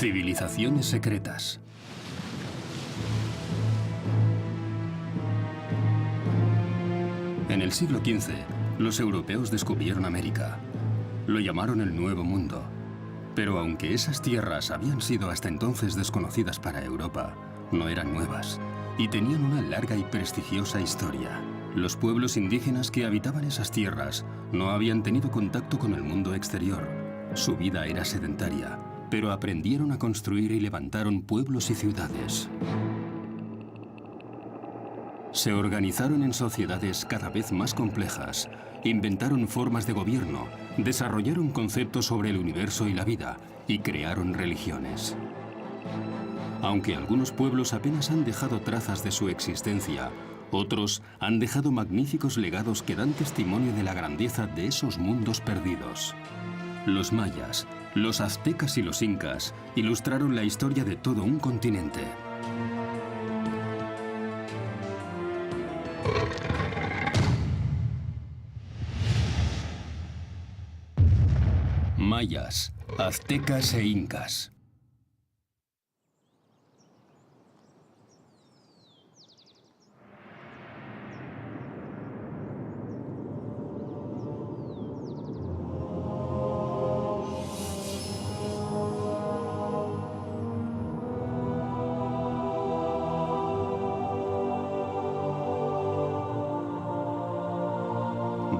Civilizaciones secretas. En el siglo XV, los europeos descubrieron América. Lo llamaron el Nuevo Mundo. Pero aunque esas tierras habían sido hasta entonces desconocidas para Europa, no eran nuevas y tenían una larga y prestigiosa historia. Los pueblos indígenas que habitaban esas tierras no habían tenido contacto con el mundo exterior. Su vida era sedentaria, pero aprendieron a construir y levantaron pueblos y ciudades. Se organizaron en sociedades cada vez más complejas, inventaron formas de gobierno, desarrollaron conceptos sobre el universo y la vida, y crearon religiones. Aunque algunos pueblos apenas han dejado trazas de su existencia, otros han dejado magníficos legados que dan testimonio de la grandeza de esos mundos perdidos. Los mayas, los aztecas y los incas ilustraron la historia de todo un continente. Mayas, aztecas e incas.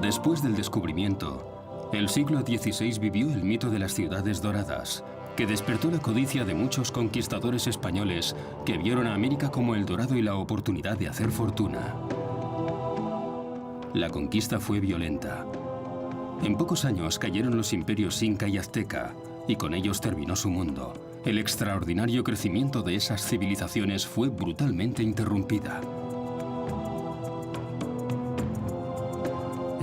Después del descubrimiento, el siglo XVI vivió el mito de las ciudades doradas, que despertó la codicia de muchos conquistadores españoles que vieron a América como el dorado y la oportunidad de hacer fortuna. La conquista fue violenta. En pocos años cayeron los imperios inca y azteca, y con ellos terminó su mundo. El extraordinario crecimiento de esas civilizaciones fue brutalmente interrumpida.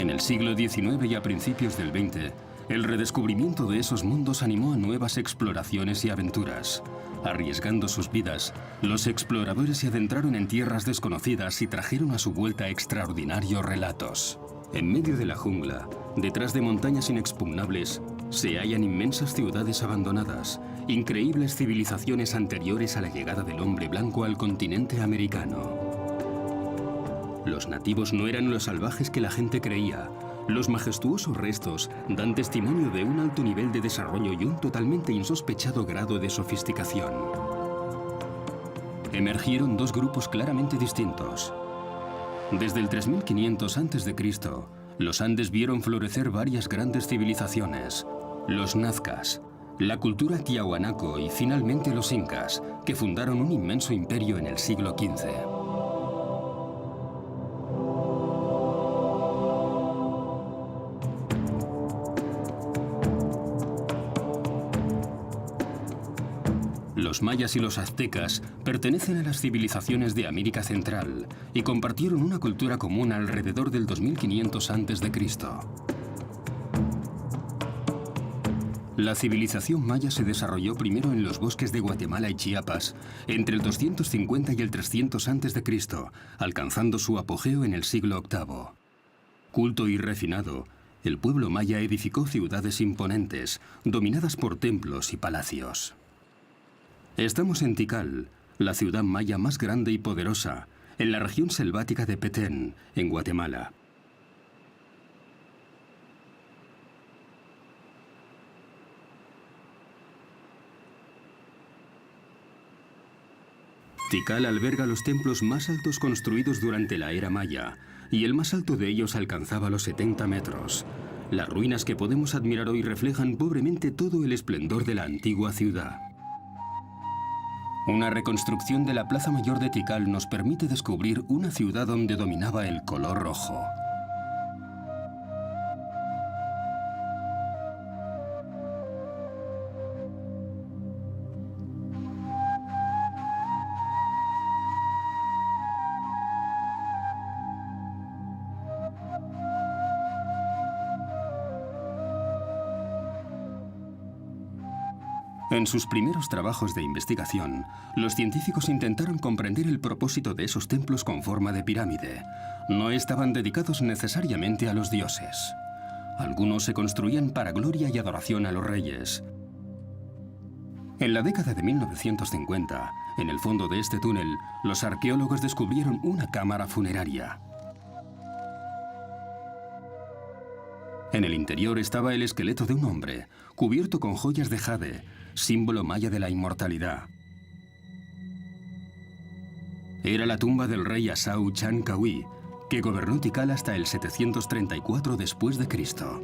En el siglo XIX y a principios del XX, el redescubrimiento de esos mundos animó a nuevas exploraciones y aventuras. Arriesgando sus vidas, los exploradores se adentraron en tierras desconocidas y trajeron a su vuelta extraordinarios relatos. En medio de la jungla, detrás de montañas inexpugnables, se hallan inmensas ciudades abandonadas, increíbles civilizaciones anteriores a la llegada del hombre blanco al continente americano. Los nativos no eran los salvajes que la gente creía. Los majestuosos restos dan testimonio de un alto nivel de desarrollo y un totalmente insospechado grado de sofisticación. Emergieron dos grupos claramente distintos. Desde el 3500 a.C., los Andes vieron florecer varias grandes civilizaciones. Los nazcas, la cultura tiahuanaco y finalmente los incas, que fundaron un inmenso imperio en el siglo XV. Los mayas y los aztecas pertenecen a las civilizaciones de América Central y compartieron una cultura común alrededor del 2500 a.C. La civilización maya se desarrolló primero en los bosques de Guatemala y Chiapas entre el 250 y el 300 a.C., alcanzando su apogeo en el siglo VIII. Culto y refinado, el pueblo maya edificó ciudades imponentes, dominadas por templos y palacios. Estamos en Tikal, la ciudad maya más grande y poderosa, en la región selvática de Petén, en Guatemala. Tikal alberga los templos más altos construidos durante la era maya, y el más alto de ellos alcanzaba los 70 metros. Las ruinas que podemos admirar hoy reflejan pobremente todo el esplendor de la antigua ciudad. Una reconstrucción de la Plaza Mayor de Tikal nos permite descubrir una ciudad donde dominaba el color rojo. En sus primeros trabajos de investigación, los científicos intentaron comprender el propósito de esos templos con forma de pirámide. No estaban dedicados necesariamente a los dioses. Algunos se construían para gloria y adoración a los reyes. En la década de 1950, en el fondo de este túnel, los arqueólogos descubrieron una cámara funeraria. En el interior estaba el esqueleto de un hombre, cubierto con joyas de jade, símbolo maya de la inmortalidad. Era la tumba del rey Asau Chancawi, que gobernó Tikal hasta el 734 después de Cristo.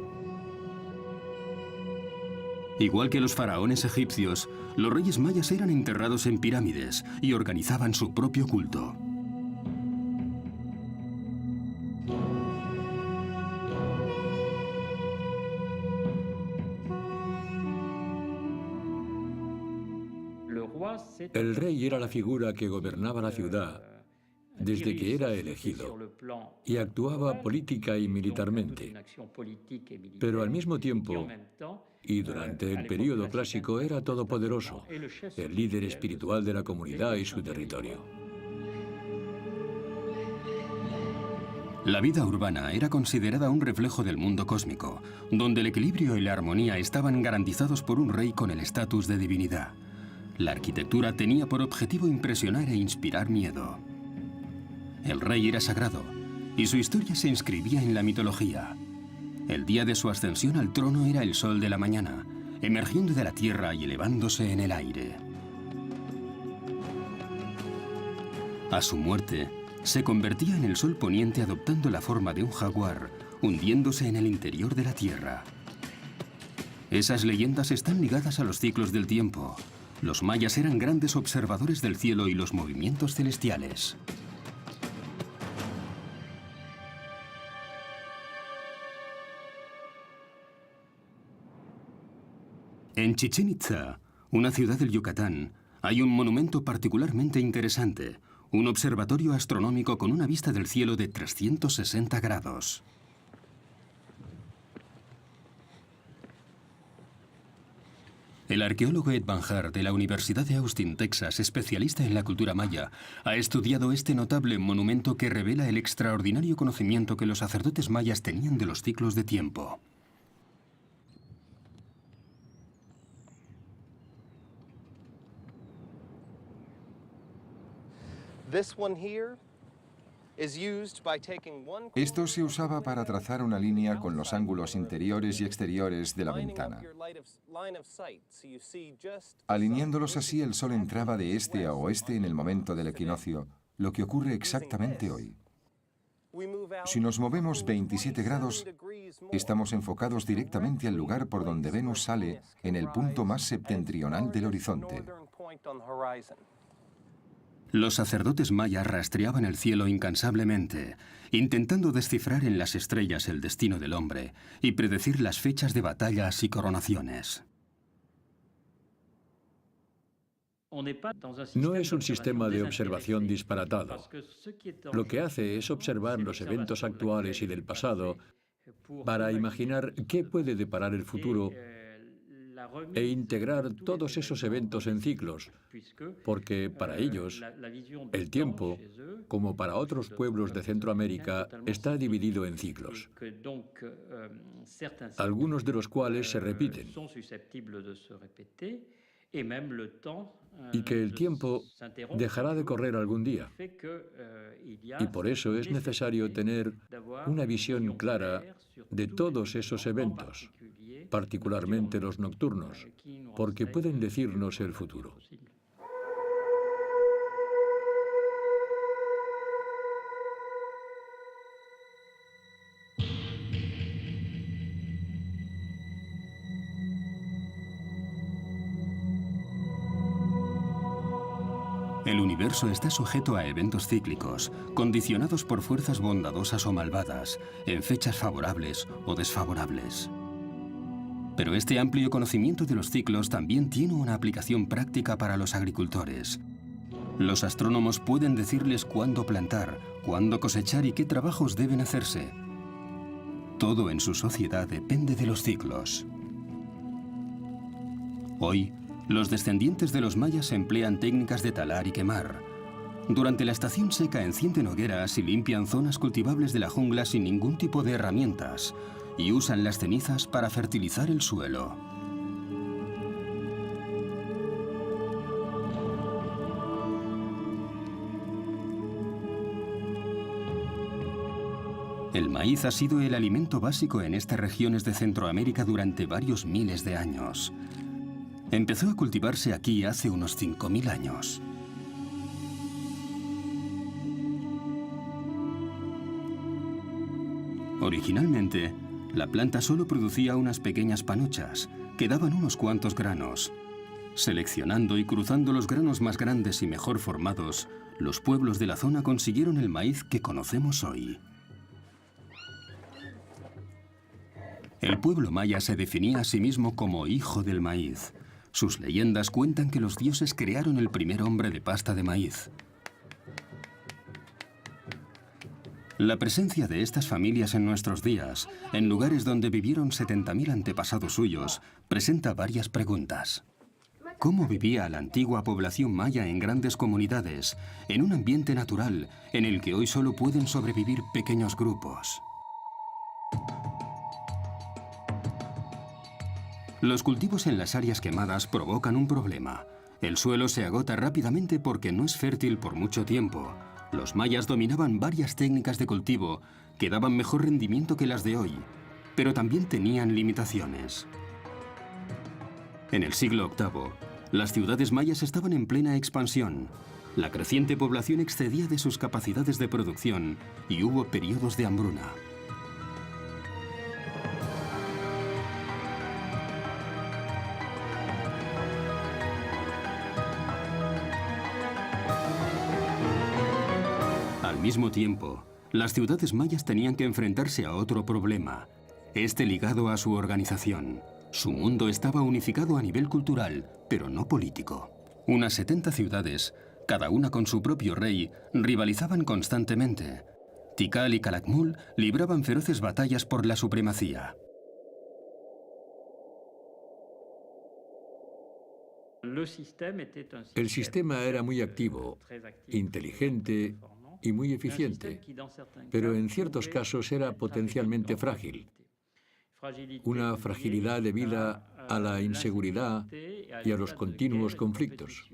Igual que los faraones egipcios, los reyes mayas eran enterrados en pirámides y organizaban su propio culto. El rey era la figura que gobernaba la ciudad desde que era elegido y actuaba política y militarmente. Pero al mismo tiempo, y durante el período clásico, era todopoderoso, el líder espiritual de la comunidad y su territorio. La vida urbana era considerada un reflejo del mundo cósmico, donde el equilibrio y la armonía estaban garantizados por un rey con el estatus de divinidad. La arquitectura tenía por objetivo impresionar e inspirar miedo. El rey era sagrado, y su historia se inscribía en la mitología. El día de su ascensión al trono era el sol de la mañana, emergiendo de la tierra y elevándose en el aire. A su muerte, se convertía en el sol poniente adoptando la forma de un jaguar, hundiéndose en el interior de la tierra. Esas leyendas están ligadas a los ciclos del tiempo. Los mayas eran grandes observadores del cielo y los movimientos celestiales. En Chichén Itzá, una ciudad del Yucatán, hay un monumento particularmente interesante, un observatorio astronómico con una vista del cielo de 360 grados. El arqueólogo Ed Van Haar de la Universidad de Austin, Texas, especialista en la cultura maya, ha estudiado este notable monumento que revela el extraordinario conocimiento que los sacerdotes mayas tenían de los ciclos de tiempo. Esto se usaba para trazar una línea con los ángulos interiores y exteriores de la ventana. Alineándolos así, el sol entraba de este a oeste en el momento del equinoccio, lo que ocurre exactamente hoy. Si nos movemos 27 grados, estamos enfocados directamente al lugar por donde Venus sale en el punto más septentrional del horizonte. Los sacerdotes mayas rastreaban el cielo incansablemente, intentando descifrar en las estrellas el destino del hombre y predecir las fechas de batallas y coronaciones. No es un sistema de observación disparatado. Lo que hace es observar los eventos actuales y del pasado para imaginar qué puede deparar el futuro e integrar todos esos eventos en ciclos, porque para ellos el tiempo, como para otros pueblos de Centroamérica, está dividido en ciclos, algunos de los cuales se repiten, y que el tiempo dejará de correr algún día. Y por eso es necesario tener una visión clara de todos esos eventos, particularmente los nocturnos, porque pueden decirnos el futuro. El universo está sujeto a eventos cíclicos, condicionados por fuerzas bondadosas o malvadas, en fechas favorables o desfavorables. Pero este amplio conocimiento de los ciclos también tiene una aplicación práctica para los agricultores. Los astrónomos pueden decirles cuándo plantar, cuándo cosechar y qué trabajos deben hacerse. Todo en su sociedad depende de los ciclos. Hoy, Los descendientes de los mayas emplean técnicas de talar y quemar. Durante la estación seca encienden hogueras y limpian zonas cultivables de la jungla sin ningún tipo de herramientas, y usan las cenizas para fertilizar el suelo. El maíz ha sido el alimento básico en estas regiones de Centroamérica durante varios miles de años. Empezó a cultivarse aquí hace unos 5.000 años. Originalmente, la planta solo producía unas pequeñas panochas, que daban unos cuantos granos. Seleccionando y cruzando los granos más grandes y mejor formados, los pueblos de la zona consiguieron el maíz que conocemos hoy. El pueblo maya se definía a sí mismo como hijo del maíz. Sus leyendas cuentan que los dioses crearon el primer hombre de pasta de maíz. La presencia de estas familias en nuestros días, en lugares donde vivieron 70.000 antepasados suyos, presenta varias preguntas. ¿Cómo vivía la antigua población maya en grandes comunidades, en un ambiente natural en el que hoy solo pueden sobrevivir pequeños grupos? Los cultivos en las áreas quemadas provocan un problema. El suelo se agota rápidamente porque no es fértil por mucho tiempo. Los mayas dominaban varias técnicas de cultivo que daban mejor rendimiento que las de hoy, pero también tenían limitaciones. En el siglo VIII, las ciudades mayas estaban en plena expansión. La creciente población excedía de sus capacidades de producción y hubo periodos de hambruna. Al mismo tiempo, las ciudades mayas tenían que enfrentarse a otro problema, este ligado a su organización. Su mundo estaba unificado a nivel cultural, pero no político. Unas 70 ciudades, cada una con su propio rey, rivalizaban constantemente. Tikal y Calakmul libraban feroces batallas por la supremacía. El sistema era muy activo, inteligente y muy eficiente, pero en ciertos casos era potencialmente frágil. Una fragilidad debida a la inseguridad y a los continuos conflictos.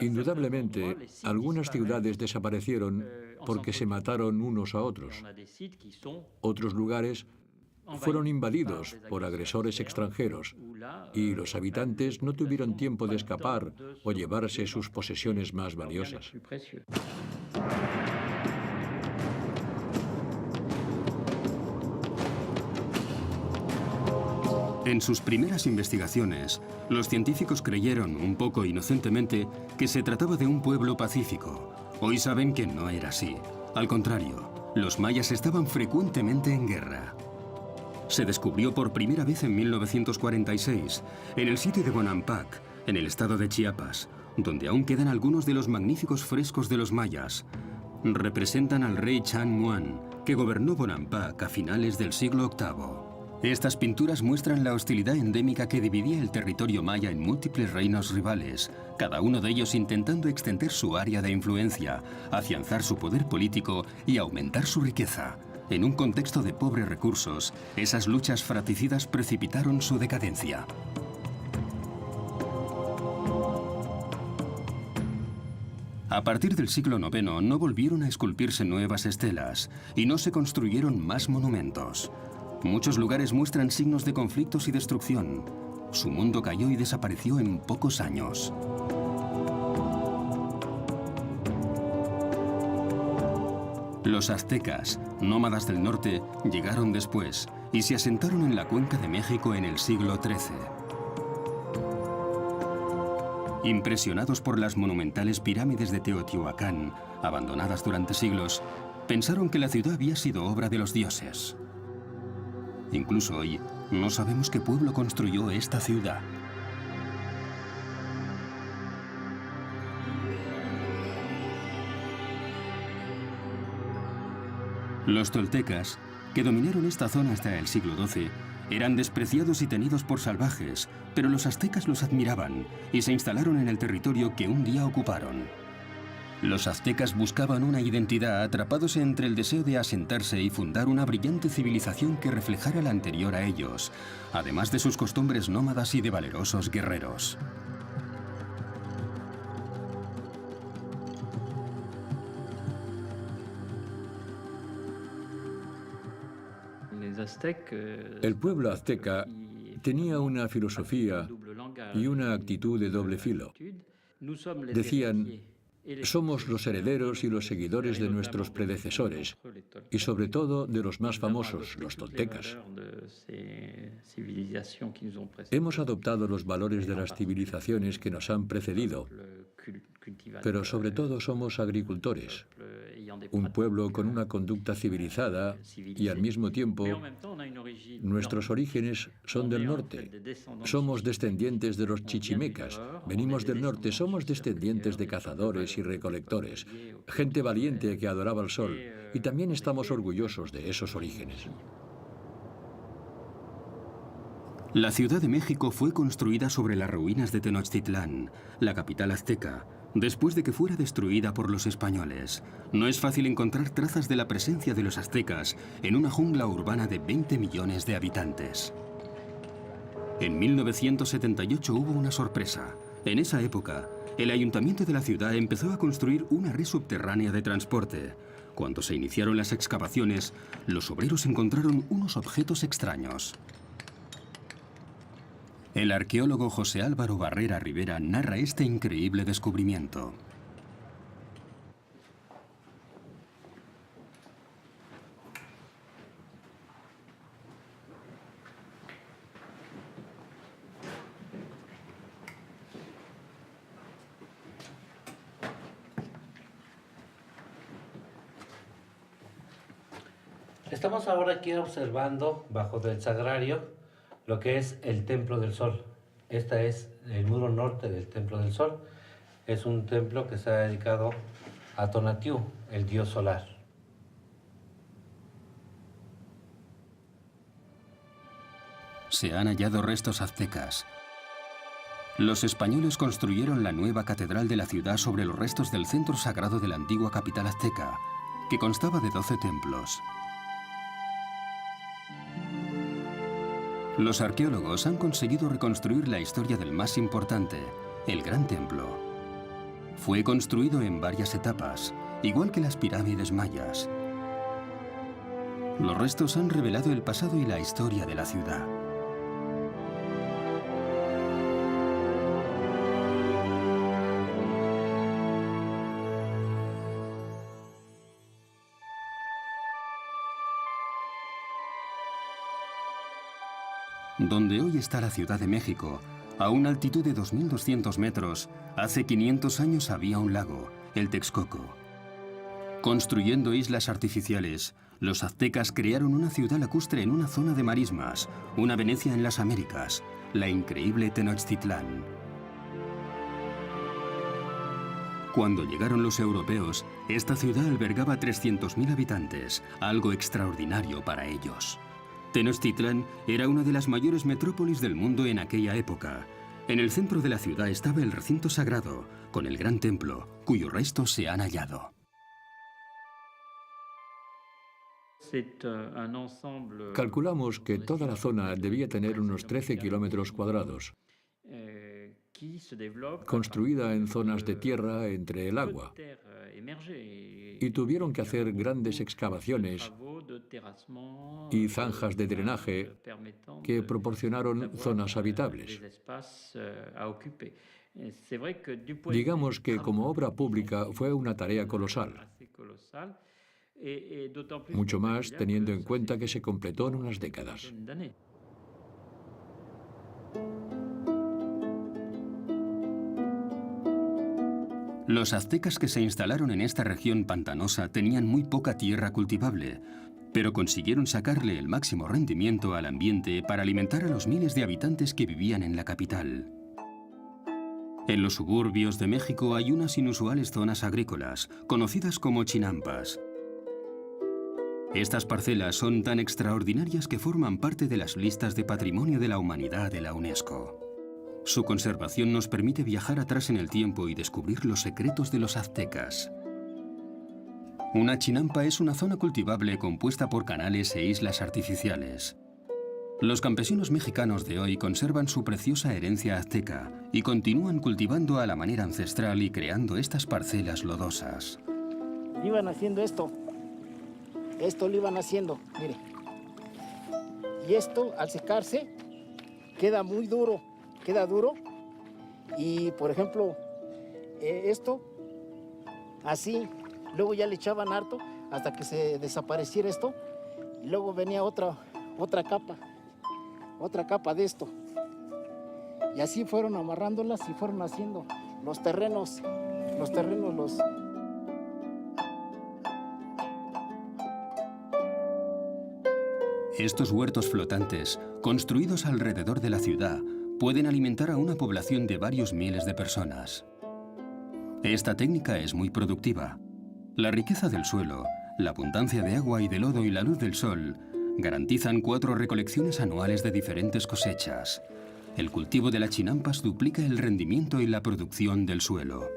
Indudablemente, algunas ciudades desaparecieron porque se mataron unos a otros. Otros lugares fueron invadidos por agresores extranjeros y los habitantes no tuvieron tiempo de escapar o llevarse sus posesiones más valiosas. En sus primeras investigaciones, los científicos creyeron, un poco inocentemente, que se trataba de un pueblo pacífico. Hoy saben que no era así. Al contrario, los mayas estaban frecuentemente en guerra. Se descubrió por primera vez en 1946, en el sitio de Bonampak, en el estado de Chiapas, donde aún quedan algunos de los magníficos frescos de los mayas. Representan al rey Chan Muan, que gobernó Bonampak a finales del siglo VIII. Estas pinturas muestran la hostilidad endémica que dividía el territorio maya en múltiples reinos rivales, cada uno de ellos intentando extender su área de influencia, afianzar su poder político y aumentar su riqueza. En un contexto de pobres recursos, esas luchas fratricidas precipitaron su decadencia. A partir del siglo IX no volvieron a esculpirse nuevas estelas y no se construyeron más monumentos. Muchos lugares muestran signos de conflictos y destrucción. Su mundo cayó y desapareció en pocos años. Los aztecas, nómadas del norte, llegaron después y se asentaron en la cuenca de México en el siglo XIII. Impresionados por las monumentales pirámides de Teotihuacán, abandonadas durante siglos, pensaron que la ciudad había sido obra de los dioses. Incluso hoy, no sabemos qué pueblo construyó esta ciudad. Los toltecas, que dominaron esta zona hasta el siglo XII, Eran despreciados y tenidos por salvajes, pero los aztecas los admiraban y se instalaron en el territorio que un día ocuparon. Los aztecas buscaban una identidad atrapados entre el deseo de asentarse y fundar una brillante civilización que reflejara la anterior a ellos, además de sus costumbres nómadas y de valerosos guerreros. El pueblo azteca tenía una filosofía y una actitud de doble filo. Decían: somos los herederos y los seguidores de nuestros predecesores, y sobre todo de los más famosos, los toltecas. Hemos adoptado los valores de las civilizaciones que nos han precedido, pero sobre todo somos agricultores, un pueblo con una conducta civilizada y al mismo tiempo nuestros orígenes son del norte. Somos descendientes de los chichimecas, venimos del norte, somos descendientes de cazadores y recolectores, gente valiente que adoraba el sol, y también estamos orgullosos de esos orígenes. La Ciudad de México fue construida sobre las ruinas de Tenochtitlán, la capital azteca, después de que fuera destruida por los españoles. No es fácil encontrar trazas de la presencia de los aztecas en una jungla urbana de 20 millones de habitantes. En 1978 hubo una sorpresa. En esa época, el ayuntamiento de la ciudad empezó a construir una red subterránea de transporte. Cuando se iniciaron las excavaciones, los obreros encontraron unos objetos extraños. El arqueólogo José Álvaro Barrera Rivera narra este increíble descubrimiento. Estamos ahora aquí observando, bajo del sagrario, lo que es el Templo del Sol. Este es el muro norte del Templo del Sol. Es un templo que está dedicado a Tonatiuh, el dios solar. Se han hallado restos aztecas. Los españoles construyeron la nueva catedral de la ciudad sobre los restos del centro sagrado de la antigua capital azteca, que constaba de 12 templos. Los arqueólogos han conseguido reconstruir la historia del más importante, el Gran Templo. Fue construido en varias etapas, igual que las pirámides mayas. Los restos han revelado el pasado y la historia de la ciudad. Donde hoy está la Ciudad de México, a una altitud de 2.200 metros, hace 500 años había un lago, el Texcoco. Construyendo islas artificiales, los aztecas crearon una ciudad lacustre en una zona de marismas, una Venecia en las Américas, la increíble Tenochtitlán. Cuando llegaron los europeos, esta ciudad albergaba 300.000 habitantes, algo extraordinario para ellos. Tenochtitlán era una de las mayores metrópolis del mundo en aquella época. En el centro de la ciudad estaba el recinto sagrado, con el gran templo, cuyos restos se han hallado. Calculamos que toda la zona debía tener unos 13 kilómetros cuadrados, construida en zonas de tierra entre el agua, y tuvieron que hacer grandes excavaciones y zanjas de drenaje que proporcionaron zonas habitables. Digamos que como obra pública fue una tarea colosal, mucho más teniendo en cuenta que se completó en unas décadas. Los aztecas que se instalaron en esta región pantanosa tenían muy poca tierra cultivable, pero consiguieron sacarle el máximo rendimiento al ambiente para alimentar a los miles de habitantes que vivían en la capital. En los suburbios de México hay unas inusuales zonas agrícolas, conocidas como chinampas. Estas parcelas son tan extraordinarias que forman parte de las listas de Patrimonio de la Humanidad de la UNESCO. Su conservación nos permite viajar atrás en el tiempo y descubrir los secretos de los aztecas. Una chinampa es una zona cultivable compuesta por canales e islas artificiales. Los campesinos mexicanos de hoy conservan su preciosa herencia azteca y continúan cultivando a la manera ancestral y creando estas parcelas lodosas. Iban haciendo esto lo iban haciendo, mire. Y esto, al secarse, queda muy duro, y por ejemplo, esto, así, luego ya le echaban harto hasta que se desapareciera esto, y luego venía otra capa de esto. Y así fueron amarrándolas y fueron haciendo los terrenos. Estos huertos flotantes, construidos alrededor de la ciudad, pueden alimentar a una población de varios miles de personas. Esta técnica es muy productiva. La riqueza del suelo, la abundancia de agua y de lodo y la luz del sol garantizan 4 recolecciones anuales de diferentes cosechas. El cultivo de las chinampas duplica el rendimiento y la producción del suelo.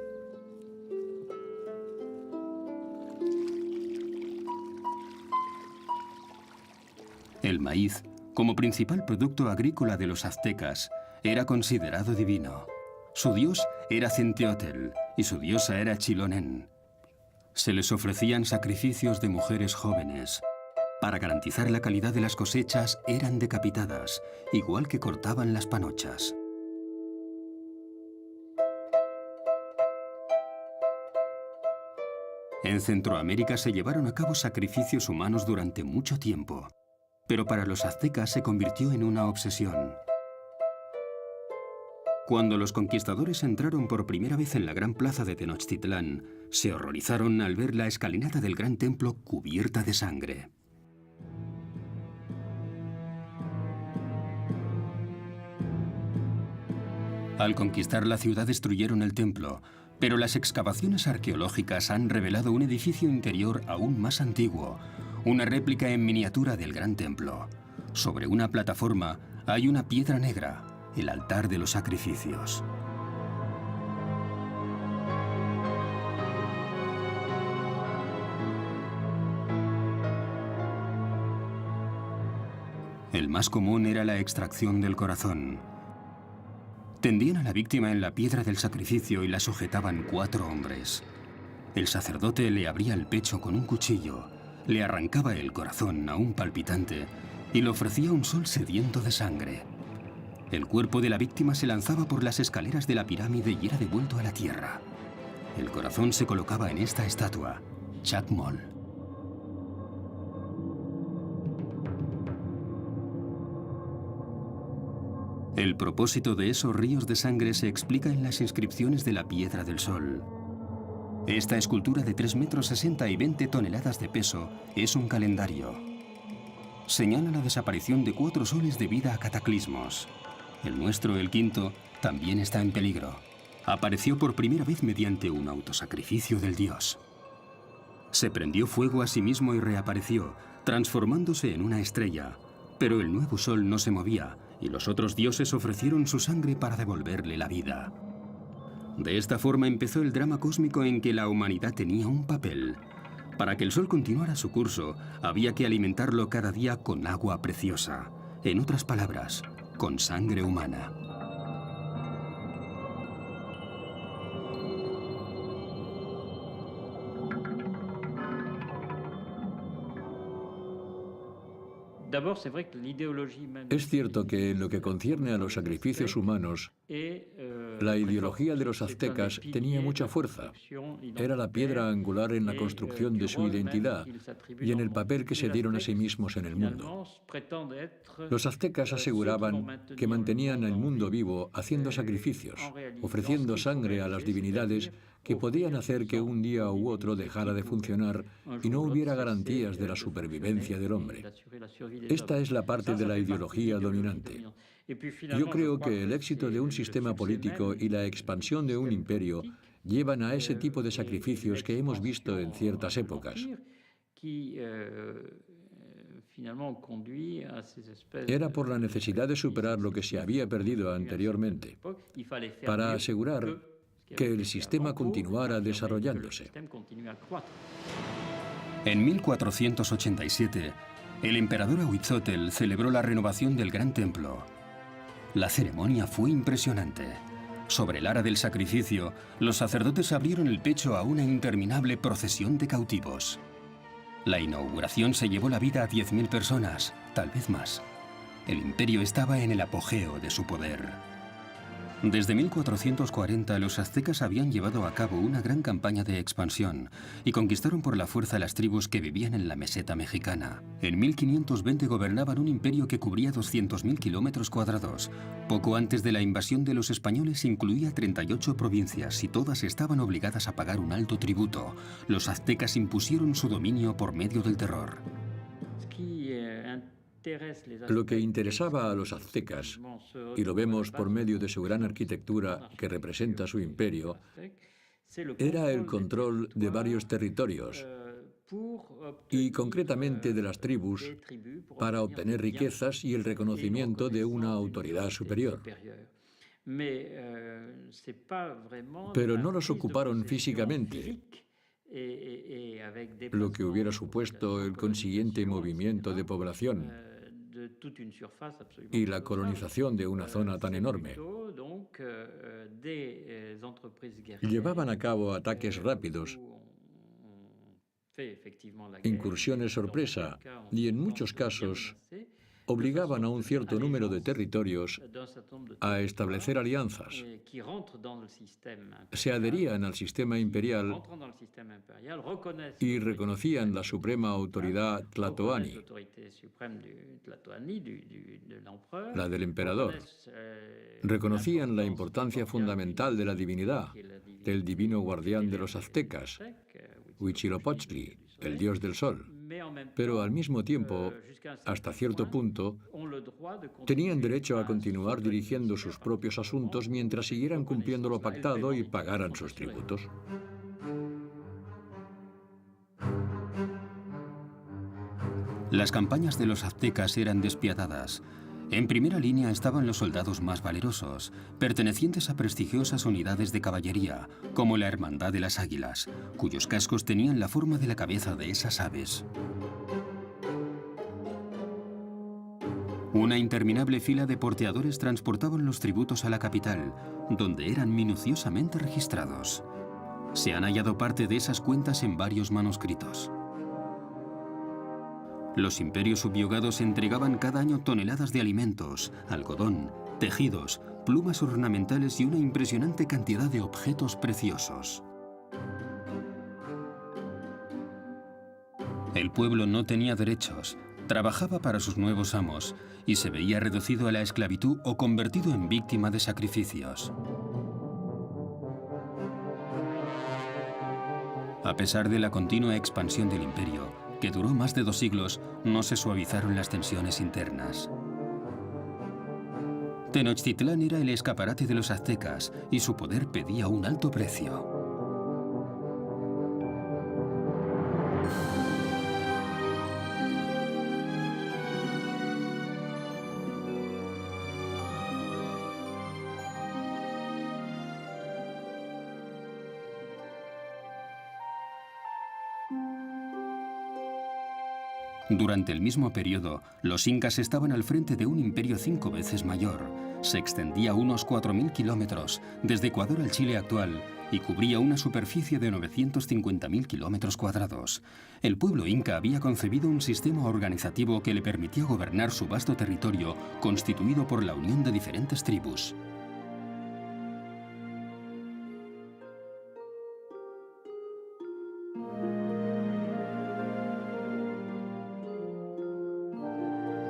El maíz, como principal producto agrícola de los aztecas, era considerado divino. Su dios era Centeotl y su diosa era Chilonen. Se les ofrecían sacrificios de mujeres jóvenes. Para garantizar la calidad de las cosechas, eran decapitadas, igual que cortaban las panochas. En Centroamérica se llevaron a cabo sacrificios humanos durante mucho tiempo, pero para los aztecas se convirtió en una obsesión. Cuando los conquistadores entraron por primera vez en la gran plaza de Tenochtitlán, se horrorizaron al ver la escalinata del gran templo cubierta de sangre. Al conquistar la ciudad destruyeron el templo, pero las excavaciones arqueológicas han revelado un edificio interior aún más antiguo, una réplica en miniatura del gran templo. Sobre una plataforma hay una piedra negra, el altar de los sacrificios. El más común era la extracción del corazón. Tendían a la víctima en la piedra del sacrificio y la sujetaban 4 hombres. El sacerdote le abría el pecho con un cuchillo, le arrancaba el corazón aún palpitante y le ofrecía un sol sediento de sangre. El cuerpo de la víctima se lanzaba por las escaleras de la pirámide y era devuelto a la tierra. El corazón se colocaba en esta estatua, Chacmol. El propósito de esos ríos de sangre se explica en las inscripciones de la Piedra del Sol. Esta escultura de 3,60 metros y 20 toneladas de peso es un calendario. Señala la desaparición de 4 soles debido a cataclismos. El nuestro, el quinto, también está en peligro. Apareció por primera vez mediante un autosacrificio del dios. Se prendió fuego a sí mismo y reapareció, transformándose en una estrella. Pero el nuevo sol no se movía y los otros dioses ofrecieron su sangre para devolverle la vida. De esta forma empezó el drama cósmico en que la humanidad tenía un papel. Para que el sol continuara su curso, había que alimentarlo cada día con agua preciosa. En otras palabras, con sangre humana. Es cierto que en lo que concierne a los sacrificios humanos, la ideología de los aztecas tenía mucha fuerza. Era la piedra angular en la construcción de su identidad y en el papel que se dieron a sí mismos en el mundo. Los aztecas aseguraban que mantenían el mundo vivo haciendo sacrificios, ofreciendo sangre a las divinidades que podían hacer que un día u otro dejara de funcionar y no hubiera garantías de la supervivencia del hombre. Esta es la parte de la ideología dominante. Yo creo que el éxito de un sistema político y la expansión de un imperio llevan a ese tipo de sacrificios que hemos visto en ciertas épocas. Era por la necesidad de superar lo que se había perdido anteriormente, para asegurar que el sistema continuara desarrollándose. En 1487, el emperador Ahuitzotl celebró la renovación del Gran Templo. La ceremonia fue impresionante. Sobre el ara del sacrificio, los sacerdotes abrieron el pecho a una interminable procesión de cautivos. La inauguración se llevó la vida a 10.000 personas, tal vez más. El imperio estaba en el apogeo de su poder. Desde 1440 los aztecas habían llevado a cabo una gran campaña de expansión y conquistaron por la fuerza las tribus que vivían en la meseta mexicana. En 1520 gobernaban un imperio que cubría 200.000 kilómetros cuadrados. Poco antes de la invasión de los españoles incluía 38 provincias y todas estaban obligadas a pagar un alto tributo. Los aztecas impusieron su dominio por medio del terror. Lo que interesaba a los aztecas, y lo vemos por medio de su gran arquitectura que representa su imperio, era el control de varios territorios, y concretamente de las tribus, para obtener riquezas y el reconocimiento de una autoridad superior. Pero no los ocuparon físicamente, lo que hubiera supuesto el consiguiente movimiento de población y la colonización de una zona tan enorme. Llevaban a cabo ataques rápidos, incursiones sorpresa y, en muchos casos, obligaban a un cierto número de territorios a establecer alianzas. Se adherían al sistema imperial y reconocían la suprema autoridad tlatoani, la del emperador. Reconocían la importancia fundamental de la divinidad, del divino guardián de los aztecas, Huitzilopochtli, el dios del sol. Pero al mismo tiempo, hasta cierto punto, tenían derecho a continuar dirigiendo sus propios asuntos mientras siguieran cumpliendo lo pactado y pagaran sus tributos. Las campañas de los aztecas eran despiadadas. En primera línea estaban los soldados más valerosos, pertenecientes a prestigiosas unidades de caballería, como la Hermandad de las Águilas, cuyos cascos tenían la forma de la cabeza de esas aves. Una interminable fila de porteadores transportaban los tributos a la capital, donde eran minuciosamente registrados. Se han hallado parte de esas cuentas en varios manuscritos. Los imperios subyugados entregaban cada año toneladas de alimentos, algodón, tejidos, plumas ornamentales y una impresionante cantidad de objetos preciosos. El pueblo no tenía derechos, trabajaba para sus nuevos amos y se veía reducido a la esclavitud o convertido en víctima de sacrificios. A pesar de la continua expansión del imperio, que duró más de 2 siglos, no se suavizaron las tensiones internas. Tenochtitlán era el escaparate de los aztecas y su poder pedía un alto precio. Durante el mismo periodo, los incas estaban al frente de un imperio 5 veces mayor. Se extendía unos 4.000 kilómetros, desde Ecuador al Chile actual, y cubría una superficie de 950.000 kilómetros cuadrados. El pueblo inca había concebido un sistema organizativo que le permitía gobernar su vasto territorio, constituido por la unión de diferentes tribus.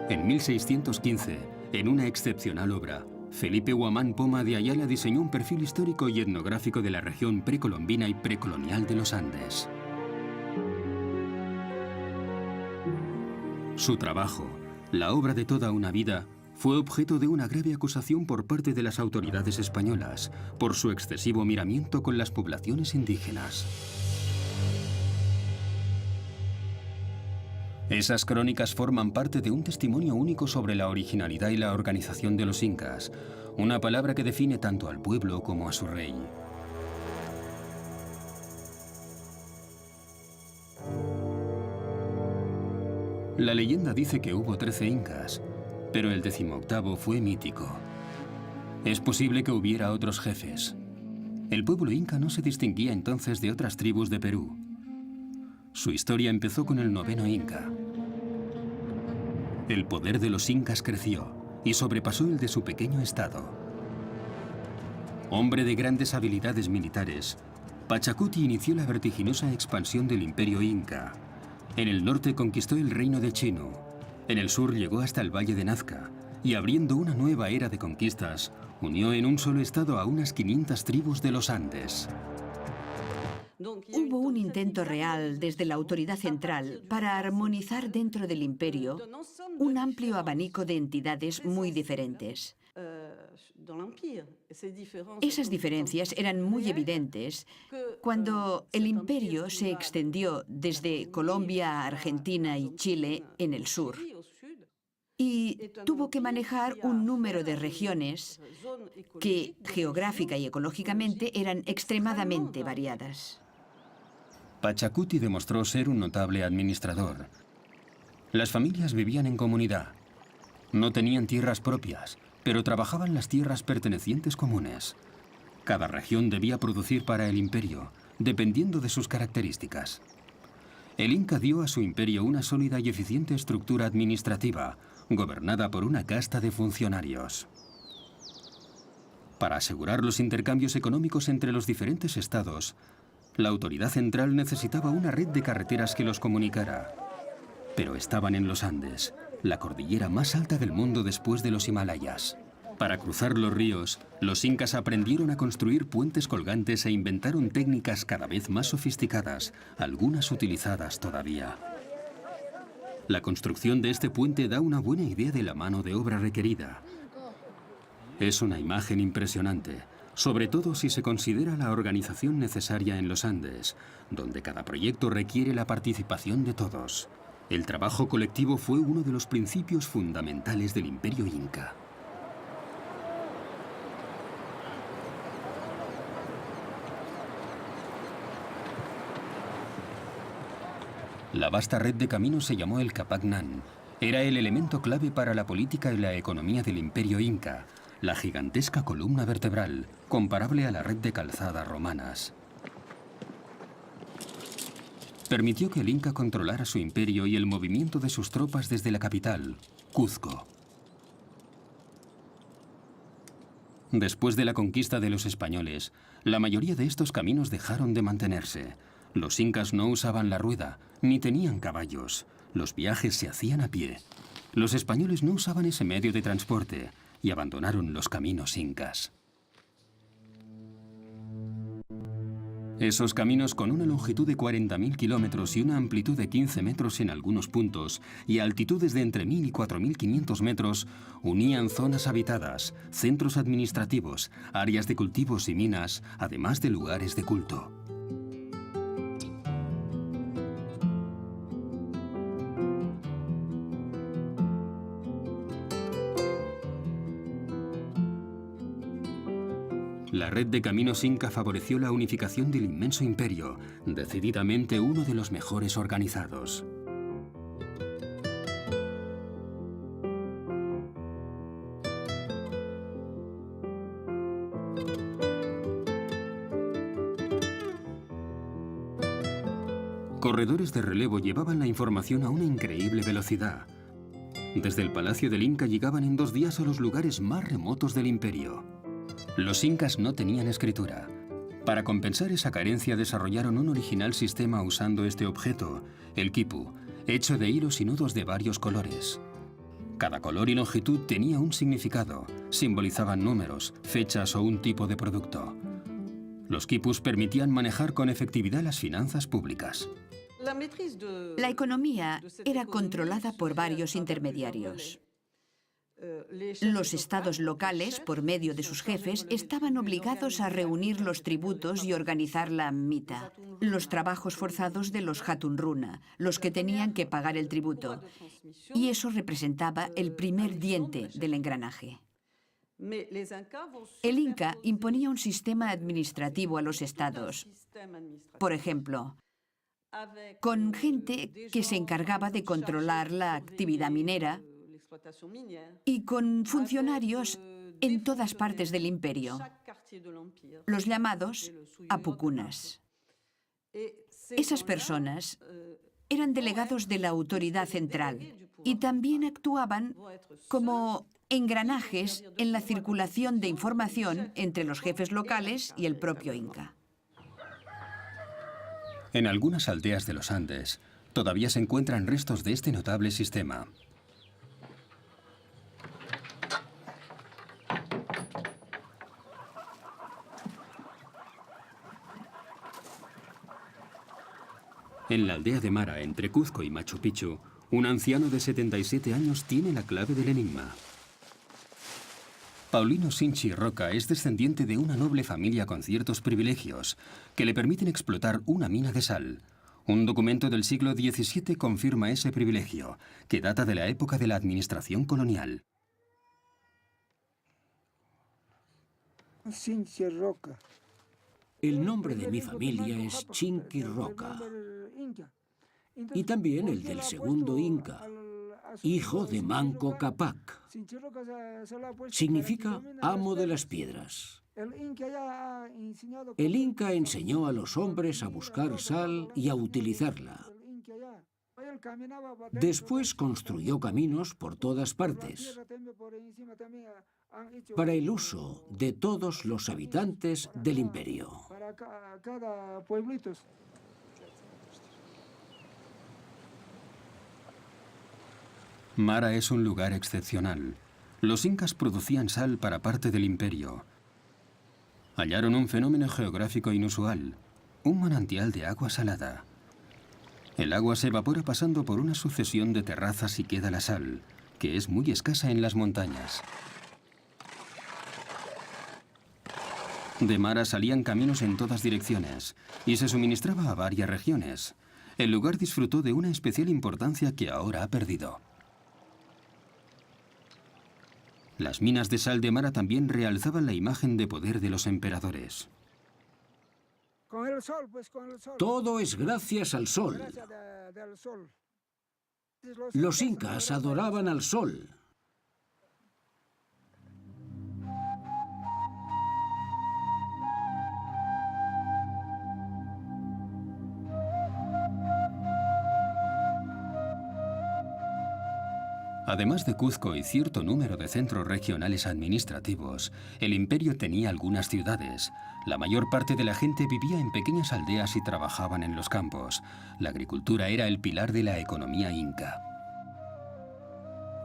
En 1615, en una excepcional obra, Felipe Huamán Poma de Ayala diseñó un perfil histórico y etnográfico de la región precolombina y precolonial de los Andes. Su trabajo, la obra de toda una vida, fue objeto de una grave acusación por parte de las autoridades españolas por su excesivo miramiento con las poblaciones indígenas. Esas crónicas forman parte de un testimonio único sobre la originalidad y la organización de los incas, una palabra que define tanto al pueblo como a su rey. La leyenda dice que hubo 13 incas, pero el 18º fue mítico. Es posible que hubiera otros jefes. El pueblo inca no se distinguía entonces de otras tribus de Perú. Su historia empezó con el 9º Inca. El poder de los incas creció y sobrepasó el de su pequeño estado. Hombre de grandes habilidades militares, Pachacuti inició la vertiginosa expansión del imperio inca. En el norte conquistó el reino de Chino, en el sur llegó hasta el valle de Nazca y abriendo una nueva era de conquistas, unió en un solo estado a unas 500 tribus de los Andes. Hubo un intento real desde la autoridad central para armonizar dentro del imperio un amplio abanico de entidades muy diferentes. Esas diferencias eran muy evidentes cuando el imperio se extendió desde Colombia a Argentina y Chile en el sur y tuvo que manejar un número de regiones que geográfica y ecológicamente eran extremadamente variadas. Pachacuti demostró ser un notable administrador. Las familias vivían en comunidad. No tenían tierras propias, pero trabajaban las tierras pertenecientes comunes. Cada región debía producir para el imperio, dependiendo de sus características. El Inca dio a su imperio una sólida y eficiente estructura administrativa, gobernada por una casta de funcionarios. Para asegurar los intercambios económicos entre los diferentes estados, la autoridad central necesitaba una red de carreteras que los comunicara. Pero estaban en los Andes, la cordillera más alta del mundo después de los Himalayas. Para cruzar los ríos, los incas aprendieron a construir puentes colgantes e inventaron técnicas cada vez más sofisticadas, algunas utilizadas todavía. La construcción de este puente da una buena idea de la mano de obra requerida. Es una imagen impresionante, sobre todo si se considera la organización necesaria en los Andes, donde cada proyecto requiere la participación de todos. El trabajo colectivo fue uno de los principios fundamentales del imperio inca. La vasta red de caminos se llamó el Capacnán. Era el elemento clave para la política y la economía del imperio inca, la gigantesca columna vertebral, comparable a la red de calzadas romanas. Permitió que el Inca controlara su imperio y el movimiento de sus tropas desde la capital, Cuzco. Después de la conquista de los españoles, la mayoría de estos caminos dejaron de mantenerse. Los incas no usaban la rueda, ni tenían caballos. Los viajes se hacían a pie. Los españoles no usaban ese medio de transporte y abandonaron los caminos incas. Esos caminos, con una longitud de 40.000 kilómetros y una amplitud de 15 metros en algunos puntos y altitudes de entre 1.000 y 4.500 metros, unían zonas habitadas, centros administrativos, áreas de cultivos y minas, además de lugares de culto. La red de caminos inca favoreció la unificación del inmenso imperio, decididamente uno de los mejores organizados. Corredores de relevo llevaban la información a una increíble velocidad. Desde el Palacio del Inca llegaban en 2 días a los lugares más remotos del imperio. Los incas no tenían escritura. Para compensar esa carencia desarrollaron un original sistema usando este objeto, el quipu, hecho de hilos y nudos de varios colores. Cada color y longitud tenía un significado, simbolizaban números, fechas o un tipo de producto. Los quipus permitían manejar con efectividad las finanzas públicas. La economía era controlada por varios intermediarios. Los estados locales, por medio de sus jefes, estaban obligados a reunir los tributos y organizar la mita, los trabajos forzados de los hatunruna, los que tenían que pagar el tributo. Y eso representaba el primer diente del engranaje. El Inca imponía un sistema administrativo a los estados. Por ejemplo, con gente que se encargaba de controlar la actividad minera y con funcionarios en todas partes del imperio, los llamados apucunas. Esas personas eran delegados de la autoridad central y también actuaban como engranajes en la circulación de información entre los jefes locales y el propio Inca. En algunas aldeas de los Andes todavía se encuentran restos de este notable sistema. En la aldea de Mara, entre Cuzco y Machu Picchu, un anciano de 77 años tiene la clave del enigma. Paulino Sinchi Roca es descendiente de una noble familia con ciertos privilegios que le permiten explotar una mina de sal. Un documento del siglo XVII confirma ese privilegio, que data de la época de la administración colonial. Sinchi Roca. El nombre de mi familia es Chinqui Roca. Y también el del segundo Inca, hijo de Manco Cápac. Significa amo de las piedras. El Inca enseñó a los hombres a buscar sal y a utilizarla. Después construyó caminos por todas partes para el uso de todos los habitantes del imperio. Mara es un lugar excepcional. Los incas producían sal para parte del imperio. Hallaron un fenómeno geográfico inusual, un manantial de agua salada. El agua se evapora pasando por una sucesión de terrazas y queda la sal, que es muy escasa en las montañas. De Mara salían caminos en todas direcciones y se suministraba a varias regiones. El lugar disfrutó de una especial importancia que ahora ha perdido. Las minas de sal de Mara también realzaban la imagen de poder de los emperadores. Todo es gracias al sol. Los incas adoraban al sol. Además de Cuzco y cierto número de centros regionales administrativos, el imperio tenía algunas ciudades. La mayor parte de la gente vivía en pequeñas aldeas y trabajaban en los campos. La agricultura era el pilar de la economía inca.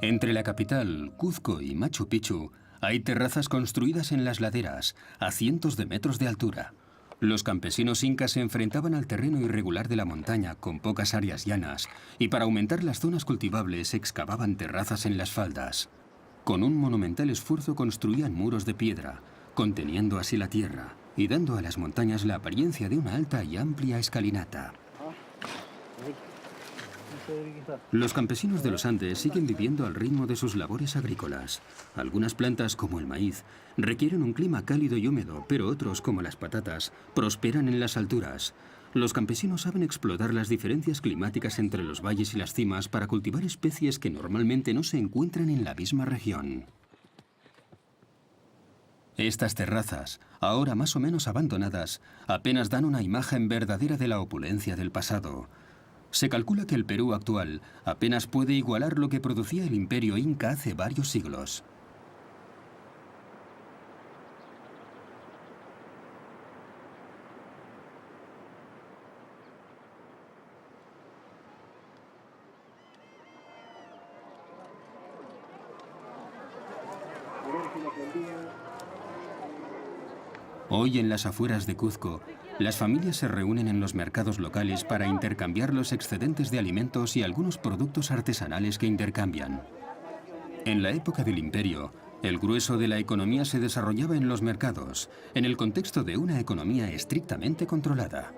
Entre la capital, Cuzco, y Machu Picchu, hay terrazas construidas en las laderas, a cientos de metros de altura. Los campesinos incas se enfrentaban al terreno irregular de la montaña, con pocas áreas llanas, y para aumentar las zonas cultivables excavaban terrazas en las faldas. Con un monumental esfuerzo construían muros de piedra, conteniendo así la tierra y dando a las montañas la apariencia de una alta y amplia escalinata. Los campesinos de los Andes siguen viviendo al ritmo de sus labores agrícolas. Algunas plantas, como el maíz, requieren un clima cálido y húmedo, pero otros, como las patatas, prosperan en las alturas. Los campesinos saben explotar las diferencias climáticas entre los valles y las cimas para cultivar especies que normalmente no se encuentran en la misma región. Estas terrazas, ahora más o menos abandonadas, apenas dan una imagen verdadera de la opulencia del pasado. Se calcula que el Perú actual apenas puede igualar lo que producía el imperio inca hace varios siglos. Hoy, en las afueras de Cuzco, las familias se reúnen en los mercados locales para intercambiar los excedentes de alimentos y algunos productos artesanales que intercambian. En la época del imperio, el grueso de la economía se desarrollaba en los mercados, en el contexto de una economía estrictamente controlada.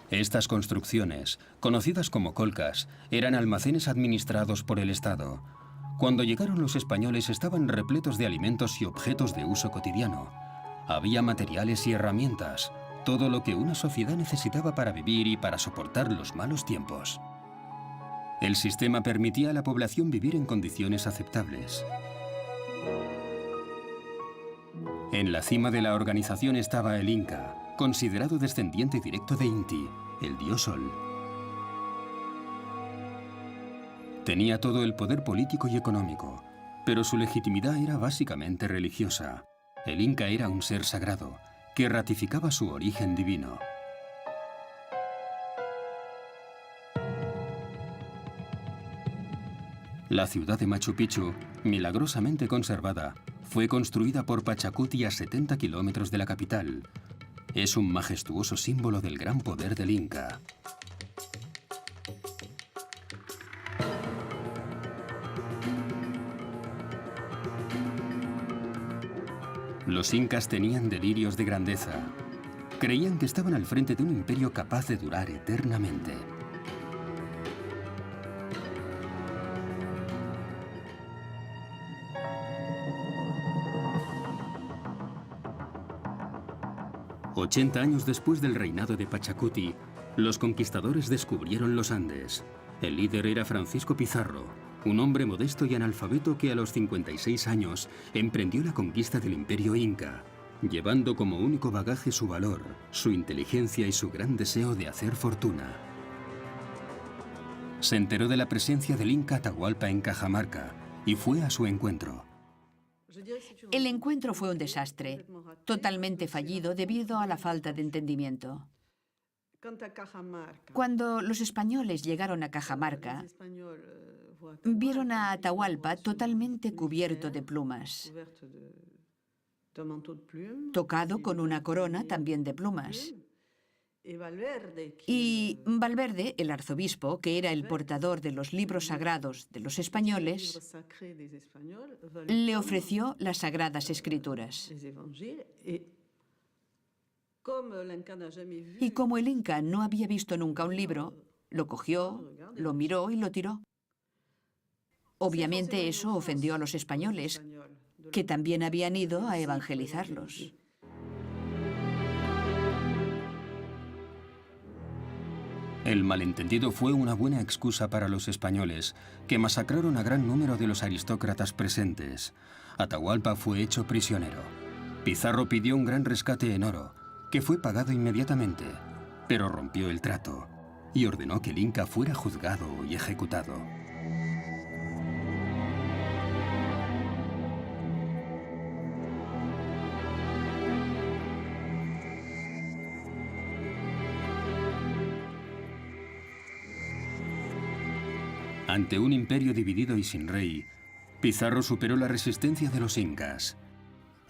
Estas construcciones, conocidas como colcas, eran almacenes administrados por el Estado. Cuando llegaron los españoles estaban repletos de alimentos y objetos de uso cotidiano. Había materiales y herramientas, todo lo que una sociedad necesitaba para vivir y para soportar los malos tiempos. El sistema permitía a la población vivir en condiciones aceptables. En la cima de la organización estaba el Inca, considerado descendiente directo de Inti, el dios Sol. Tenía todo el poder político y económico, pero su legitimidad era básicamente religiosa. El Inca era un ser sagrado, que ratificaba su origen divino. La ciudad de Machu Picchu, milagrosamente conservada, fue construida por Pachacuti a 70 kilómetros de la capital. Es un majestuoso símbolo del gran poder del Inca. Los incas tenían delirios de grandeza. Creían que estaban al frente de un imperio capaz de durar eternamente. «80 años después del reinado de Pachacuti, los conquistadores descubrieron los Andes. El líder era Francisco Pizarro, un hombre modesto y analfabeto que a los 56 años emprendió la conquista del imperio inca, llevando como único bagaje su valor, su inteligencia y su gran deseo de hacer fortuna. Se enteró de la presencia del Inca Atahualpa en Cajamarca y fue a su encuentro. El encuentro fue un desastre, totalmente fallido debido a la falta de entendimiento. Cuando los españoles llegaron a Cajamarca, vieron a Atahualpa totalmente cubierto de plumas, tocado con una corona también de plumas. Y Valverde, el arzobispo, que era el portador de los libros sagrados de los españoles, le ofreció las Sagradas Escrituras. Y como el Inca no había visto nunca un libro, lo cogió, lo miró y lo tiró. Obviamente eso ofendió a los españoles, que también habían ido a evangelizarlos. El malentendido fue una buena excusa para los españoles, que masacraron a gran número de los aristócratas presentes. Atahualpa fue hecho prisionero. Pizarro pidió un gran rescate en oro, que fue pagado inmediatamente, pero rompió el trato y ordenó que el Inca fuera juzgado y ejecutado. Ante un imperio dividido y sin rey, Pizarro superó la resistencia de los incas.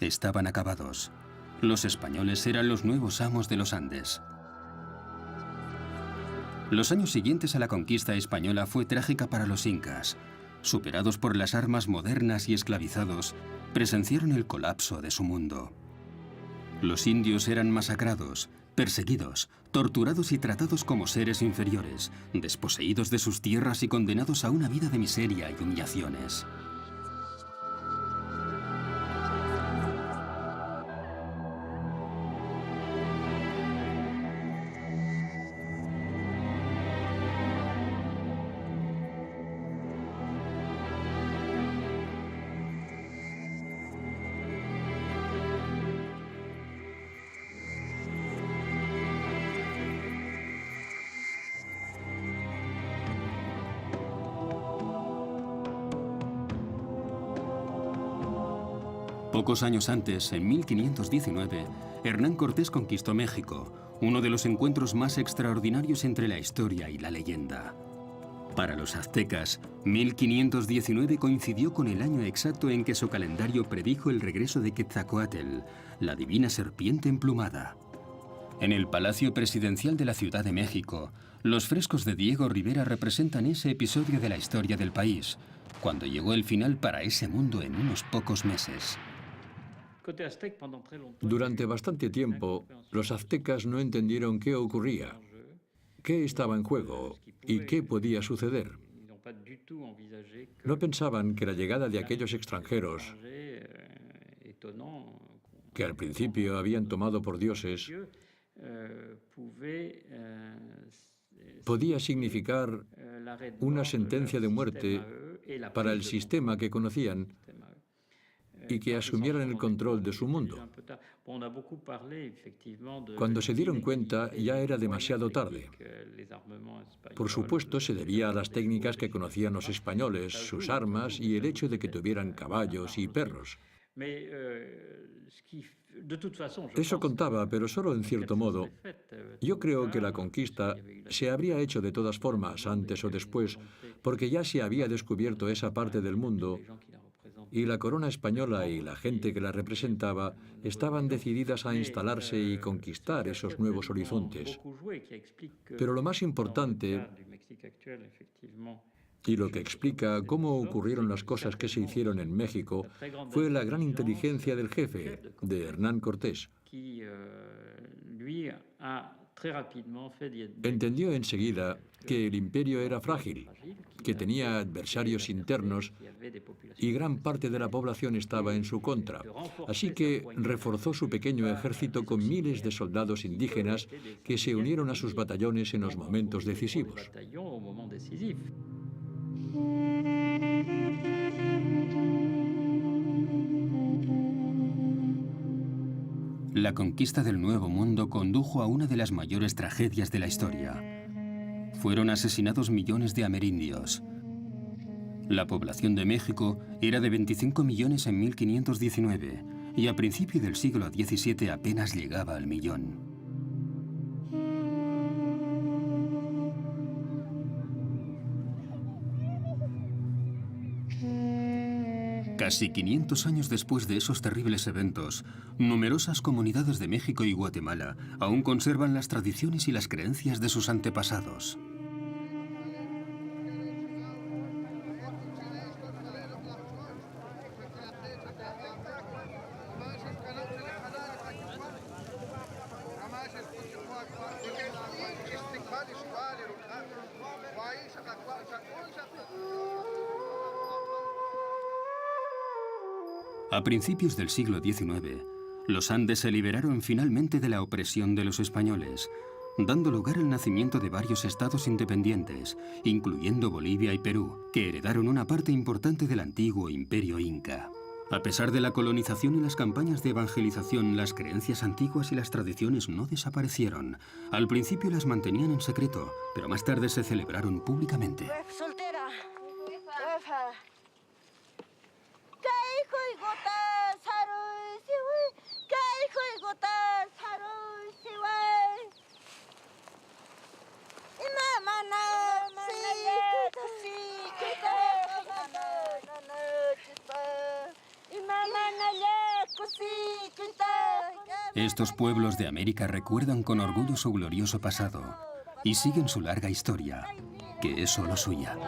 Estaban acabados. Los españoles eran los nuevos amos de los Andes. Los años siguientes a la conquista española fue trágica para los incas. Superados por las armas modernas y esclavizados, presenciaron el colapso de su mundo. Los indios eran masacrados, perseguidos, torturados y tratados como seres inferiores, desposeídos de sus tierras y condenados a una vida de miseria y humillaciones. Pocos años antes, en 1519, Hernán Cortés conquistó México, uno de los encuentros más extraordinarios entre la historia y la leyenda. Para los aztecas, 1519 coincidió con el año exacto en que su calendario predijo el regreso de Quetzalcóatl, la divina serpiente emplumada. En el Palacio Presidencial de la Ciudad de México, los frescos de Diego Rivera representan ese episodio de la historia del país, cuando llegó el final para ese mundo en unos pocos meses. Durante bastante tiempo, los aztecas no entendieron qué ocurría, qué estaba en juego y qué podía suceder. No pensaban que la llegada de aquellos extranjeros, que al principio habían tomado por dioses, podía significar una sentencia de muerte para el sistema que conocían y que asumieran el control de su mundo. Cuando se dieron cuenta, ya era demasiado tarde. Por supuesto, se debía a las técnicas que conocían los españoles, sus armas y el hecho de que tuvieran caballos y perros. Eso contaba, pero solo en cierto modo. Yo creo que la conquista se habría hecho de todas formas, antes o después, porque ya se había descubierto esa parte del mundo y la corona española y la gente que la representaba estaban decididas a instalarse y conquistar esos nuevos horizontes. Pero lo más importante, y lo que explica cómo ocurrieron las cosas que se hicieron en México, fue la gran inteligencia del jefe, de Hernán Cortés. Entendió enseguida que el imperio era frágil, que tenía adversarios internos y gran parte de la población estaba en su contra. Así que reforzó su pequeño ejército con miles de soldados indígenas que se unieron a sus batallones en los momentos decisivos. La conquista del Nuevo Mundo condujo a una de las mayores tragedias de la historia. Fueron asesinados millones de amerindios. La población de México era de 25 millones en 1519 y a principio del siglo XVII apenas llegaba al millón. Casi 500 años después de esos terribles eventos, numerosas comunidades de México y Guatemala aún conservan las tradiciones y las creencias de sus antepasados. A principios del siglo XIX, los Andes se liberaron finalmente de la opresión de los españoles, dando lugar al nacimiento de varios estados independientes, incluyendo Bolivia y Perú, que heredaron una parte importante del antiguo imperio inca. A pesar de la colonización y las campañas de evangelización, las creencias antiguas y las tradiciones no desaparecieron. Al principio las mantenían en secreto, pero más tarde se celebraron públicamente. Soltera. Estos pueblos de América recuerdan con orgullo su glorioso pasado y siguen su larga historia, que es solo suya.